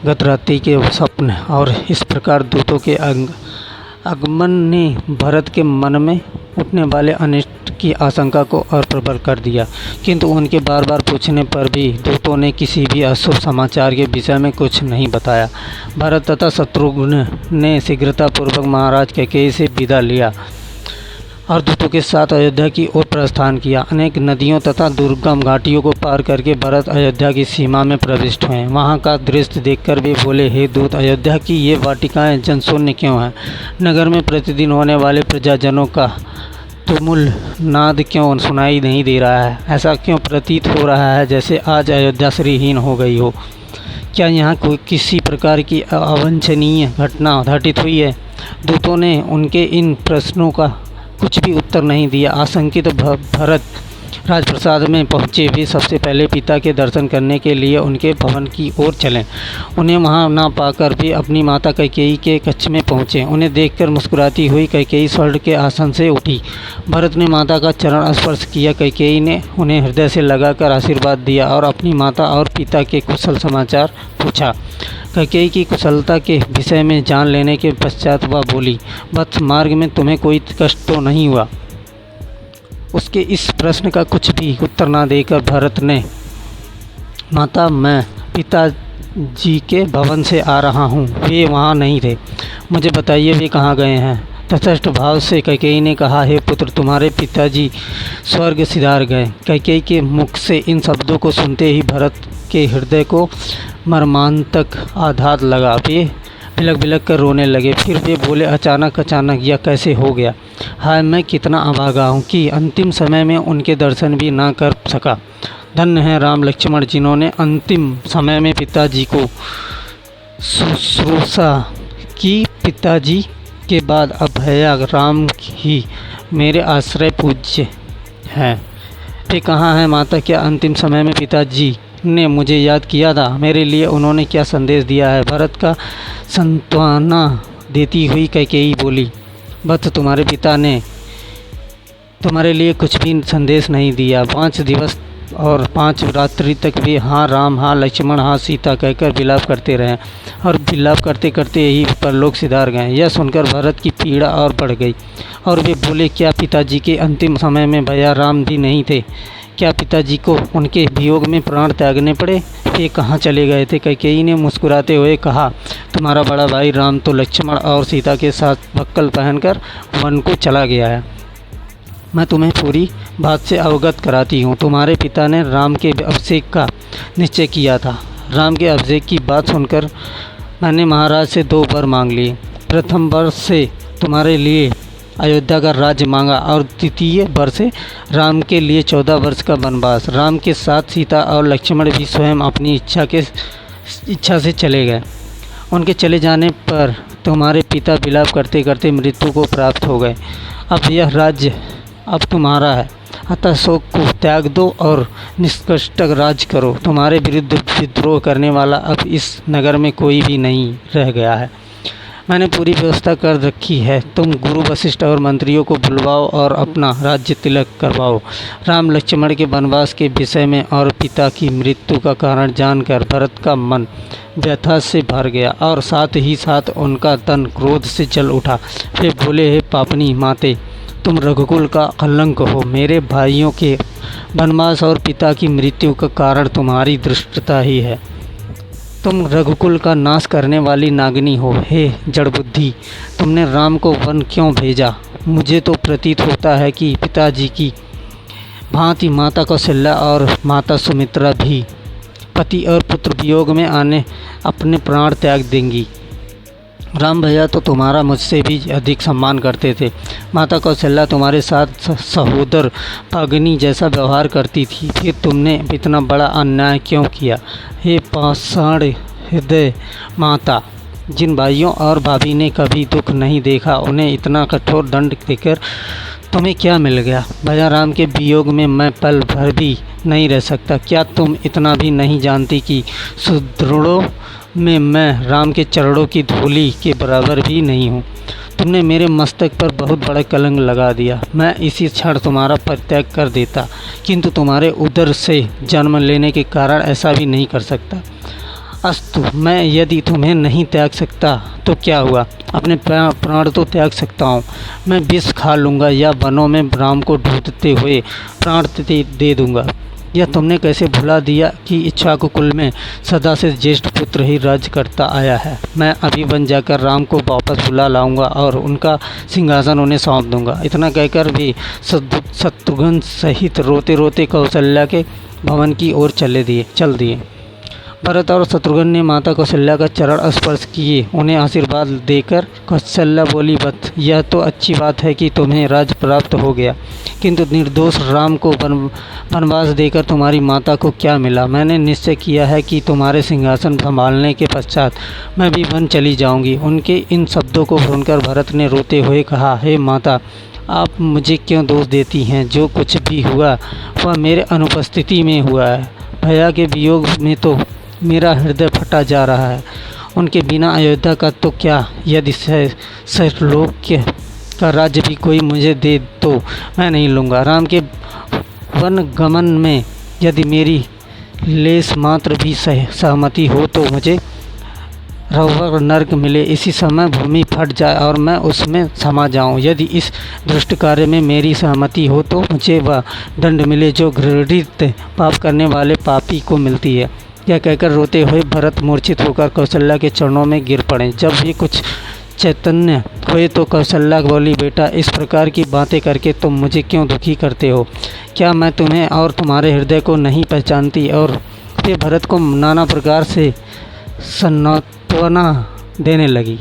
गतरात्रि के स्वप्न और इस प्रकार दूतों के आगमन ने भरत के मन में उठने वाले अनिष्ट की आशंका को और प्रबल कर दिया। किंतु उनके बार बार पूछने पर भी दूतों ने किसी भी अशुभ समाचार के विषय में कुछ नहीं बताया। भरत तथा शत्रुघ्न ने शीघ्रतापूर्वक महाराज कैकेयी से विदा लिया और दूतों के साथ अयोध्या की ओर प्रस्थान किया। अनेक नदियों तथा दुर्गम घाटियों को पार करके भरत अयोध्या की सीमा में प्रविष्ट हुए। वहां का दृश्य देखकर वे बोले, हे दूत, अयोध्या की ये वाटिकाएं जनशून्य क्यों हैं? नगर में प्रतिदिन होने वाले प्रजाजनों का तुमुल नाद क्यों सुनाई नहीं दे रहा है? ऐसा क्यों प्रतीत हो रहा है जैसे आज अयोध्या श्रीहीन हो गई हो? क्या यहाँ कोई किसी प्रकार की अवांछनीय घटना घटित हुई है? दूतों ने उनके इन प्रश्नों का कुछ भी उत्तर नहीं दिया। आशंकित भरत राजप्रसाद में पहुँचे। वे सबसे पहले पिता के दर्शन करने के लिए उनके भवन की ओर चले। उन्हें वहां ना पाकर वे अपनी माता कैकेयी के कक्ष में पहुँचे। उन्हें देखकर मुस्कुराती हुई कैकेयी स्वर्ण के आसन से उठी। भरत ने माता का चरण स्पर्श किया। कैकेयी ने उन्हें हृदय से लगाकर आशीर्वाद दिया और अपनी माता और पिता के कुशल समाचार पूछा। कैकेयी की कुशलता के विषय में जान लेने के पश्चात वह बोली, वत्स, मार्ग में तुम्हें कोई कष्ट तो नहीं हुआ? उसके इस प्रश्न का कुछ भी उत्तर न देकर भरत ने, माता, मैं पिताजी के भवन से आ रहा हूँ, वे वहाँ नहीं थे, मुझे बताइए वे कहाँ गए हैं? तटस्थ भाव से कैकेयी ने कहा, हे पुत्र, तुम्हारे पिताजी स्वर्ग सिधार गए। कैकेयी के मुख से इन शब्दों को सुनते ही भरत के हृदय को मर्मांतक आघात लगा। वे बिलख बिलख कर रोने लगे। फिर वे बोले, अचानक यह कैसे हो गया? हाय, मैं कितना अभागा हूँ कि अंतिम समय में उनके दर्शन भी ना कर सका। धन्य है राम लक्ष्मण, जिन्होंने अंतिम समय में पिताजी को शुश्रूषा की। पिताजी के बाद अभया राम ही मेरे आश्रय पूज्य हैं। वे कहाँ हैं माता? क्या अंतिम समय में पिताजी ने मुझे याद किया था? मेरे लिए उन्होंने क्या संदेश दिया है? भरत का सांत्वना देती हुई कैकेयी बोली, बस तुम्हारे पिता ने तुम्हारे लिए कुछ भी संदेश नहीं दिया। 5 दिवस और 5 रात्रि तक वे हाँ राम, हाँ लक्ष्मण, हाँ सीता कहकर विलाप करते रहे और विलाप करते करते ही परलोक सिधार गए। यह सुनकर भरत की पीड़ा और बढ़ गई और वे बोले, क्या पिताजी के अंतिम समय में भैया राम भी नहीं थे? क्या पिताजी को उनके वियोग में प्राण त्यागने पड़े? वे कहाँ चले गए थे? कैकेयी ने मुस्कुराते हुए कहा, तुम्हारा बड़ा भाई राम तो लक्ष्मण और सीता के साथ बक्कल पहनकर वन को चला गया है। मैं तुम्हें पूरी बात से अवगत कराती हूँ। तुम्हारे पिता ने राम के अभिषेक का निश्चय किया था। राम के अभिषेक की बात सुनकर मैंने महाराज से 2 वर मांग लिए। प्रथम वर से तुम्हारे लिए अयोध्या का राज्य मांगा और द्वितीय वर से राम के लिए 14 वर्ष का वनवास। राम के साथ सीता और लक्ष्मण भी स्वयं अपनी इच्छा से चले गए। उनके चले जाने पर तुम्हारे पिता विलाप करते करते मृत्यु को प्राप्त हो गए। अब यह राज्य अब तुम्हारा है, अतः शोक को त्याग दो और निष्कष्टक राज करो। तुम्हारे विरुद्ध विद्रोह करने वाला अब इस नगर में कोई भी नहीं रह गया है। मैंने पूरी व्यवस्था कर रखी है। तुम गुरु वशिष्ठ और मंत्रियों को बुलवाओ और अपना राज्य तिलक करवाओ। राम लक्ष्मण के वनवास के विषय में और पिता की मृत्यु का कारण जानकर भरत का मन व्यथा से भर गया और साथ ही साथ उनका तन क्रोध से जल उठा। वे बोले, हे पापनी माते, तुम रघुकुल का कलंक हो। मेरे भाइयों के वनवास और पिता की मृत्यु का कारण तुम्हारी दुष्टता ही है। तुम रघुकुल का नाश करने वाली नागिनी हो। हे जड़ बुद्धि, तुमने राम को वन क्यों भेजा? मुझे तो प्रतीत होता है कि पिताजी की भांति माता कौशल्या और माता सुमित्रा भी पति और पुत्र वियोग में आने अपने प्राण त्याग देंगी। राम भैया तो तुम्हारा मुझसे भी अधिक सम्मान करते थे। माता कौशल्या तुम्हारे साथ सहोदर भगिनी जैसा व्यवहार करती थी। फिर तुमने इतना बड़ा अन्याय क्यों किया? हे पाषाण हृदय माता, जिन भाइयों और भाभी ने कभी दुख नहीं देखा, उन्हें इतना कठोर दंड देकर तुम्हें क्या मिल गया? भैया राम के वियोग में मैं पल भर भी नहीं रह सकता। क्या तुम इतना भी नहीं जानती कि सुदृढ़ों में मैं राम के चरणों की धूलि के बराबर भी नहीं हूँ? तुमने मेरे मस्तक पर बहुत बड़ा कलंक लगा दिया। मैं इसी क्षण तुम्हारा परित्याग कर देता, किंतु तुम्हारे उदर से जन्म लेने के कारण ऐसा भी नहीं कर सकता। अस्तु, मैं यदि तुम्हें नहीं त्याग सकता तो क्या हुआ, अपने प्राण तो त्याग सकता हूँ। मैं विष खा लूँगा या वनों में राम को ढूंढते हुए प्राण दे दूँगा। यह तुमने कैसे भुला दिया कि इक्ष्वाकु कुल में सदा से ज्येष्ठ पुत्र ही राज्य करता आया है। मैं अभी वन जाकर राम को वापस बुला लाऊंगा और उनका सिंहासन उन्हें सौंप दूंगा। इतना कहकर भी शत्रुघ्न सहित रोते रोते कौशल्या के भवन की ओर चल दिए। भरत और शत्रुघ्न ने माता कौशल्या का चरण स्पर्श किए, उन्हें आशीर्वाद देकर कौशल्या बोली, वत्स, यह तो अच्छी बात है कि तुम्हें राज्य प्राप्त हो गया, किंतु निर्दोष राम को वनवास देकर तुम्हारी माता को क्या मिला। मैंने निश्चय किया है कि तुम्हारे सिंहासन संभालने के पश्चात मैं भी वन चली जाऊंगी। उनके इन शब्दों को सुनकर भरत ने रोते हुए कहा, हे माता, आप मुझे क्यों दोष देती हैं? जो कुछ भी हुआ वह मेरे अनुपस्थिति में हुआ है। भैया के वियोग में तो मेरा हृदय फटा जा रहा है। उनके बिना अयोध्या का तो क्या, यदि सर्वलोक का राज्य भी कोई मुझे दे तो मैं नहीं लूँगा। राम के वन गमन में यदि मेरी लेस मात्र भी सहमति हो तो मुझे रहुआ नर्क मिले, इसी समय भूमि फट जाए और मैं उसमें समा जाऊं। यदि इस दुष्ट कार्य में मेरी सहमति हो तो मुझे वह दंड मिले जो घृणित पाप करने वाले पापी को मिलती है। यह कहकर रोते हुए भरत मूर्छित होकर कौशल्या के चरणों में गिर पड़े। जब भी कुछ चैतन्य हुए तो कौशल्या बोली, बेटा, इस प्रकार की बातें करके तुम मुझे क्यों दुखी करते हो? क्या मैं तुम्हें और तुम्हारे हृदय को नहीं पहचानती? और फिर भरत को नाना प्रकार से सांत्वना देने लगी।